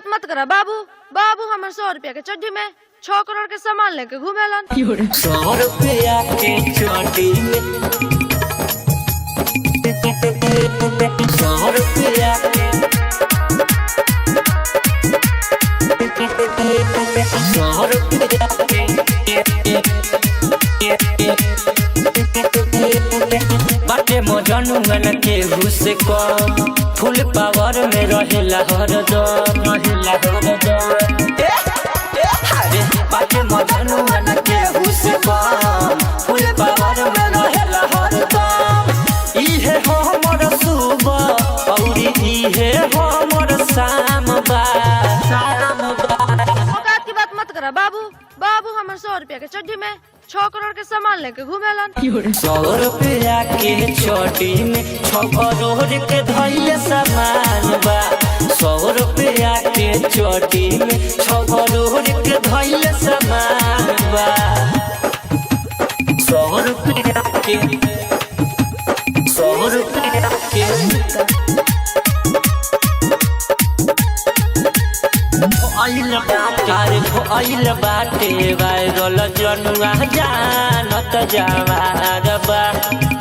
बात मत करा बाबू। बाबू हमारे 100 रुपया के चड्डी में 6 करोड़ के सामान लेके घूमेलन। 100 रुपया के चड्डी में 100 रुपया के 100 रुपया के बाटे मजनुअन के हुस कम फुल पावर में रहेला हरदम बाटे मजनुअन के हुस कम फुल पावर में रहेला हरदम। इहे हमर सुबह और इहे हमर शाम बा। औकात की बात मत करा बाबू। बाबू हमारे 100 रुपया के चड्डी में 6 करोड़ के सामान लेके घूमेलन। 100 रुपया के चड्डी में 6 करोड़ के धैले सामान बा। 100 रुपया के चड्डी में 6 करोड़ के धैले सामान बा। 100 रुपया के 100 रुपया के आइल बाटे वायरल जनुआ जानत जवार बा।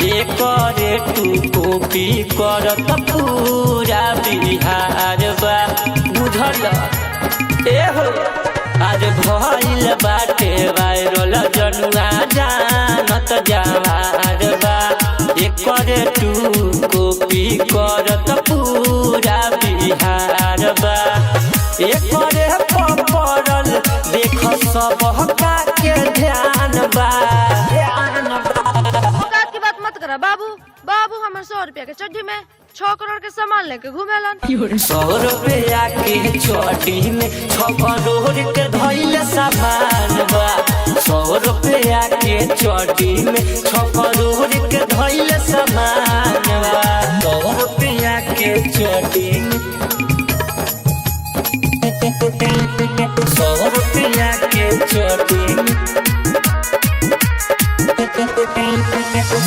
एकरे तू कॉपी करत पूरा बिहार बा। बुझल एहो अरे भइल बाटे वायरल जनुआ जानत जवार बा। एकरे तू कॉपी करत पूरा बिहार बा। एकरे पड़ल देख सबका के ध्यान बा। औकात की बात मत करा बाबू। बाबू हमारे 100 रुपया के चड्डी में 6 करोड़ के सामान लेके घूमेलन। 100 रुपया के चड्डी में 6 करोड़ के धैले सामान बा। 100 रुपया के चड्डी में 6 करोड़ के धैले सामान बा। 100 रुपया के चड्डी में 100 रुपया के चड्डी में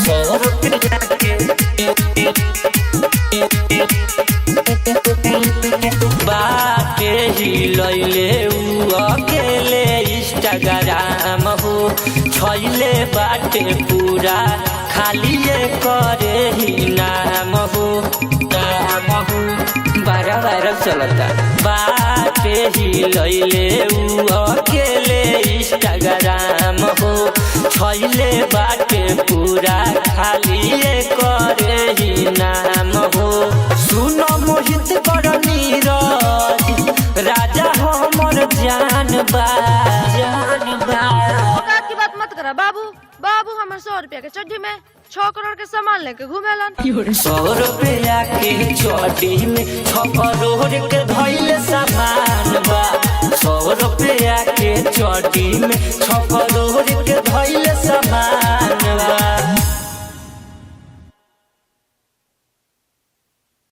100 रुपया के बाटे ही लैले उ अकेले इंस्टाग्राम हो छैले बाटे पूरा खाली करे ही नाम हो बार चलता। बाटे ही लैले उ अकेले इंस्टाग्राम हो छैले बाटे पूरा खाली करे ही नाम हो। सुनो मोहित कर नीरज राजा हमर जान बा। औकात की बात मत करा बाबू। बाबू हमारे 100 रुपया के चड्डी में 6 करोड़ के सामान लेके घूमेलन। 100 रुपया के चड्डी में 6 करोड़ के धैले सामान बा। 100 रुपया के चड्डी में 6 करोड़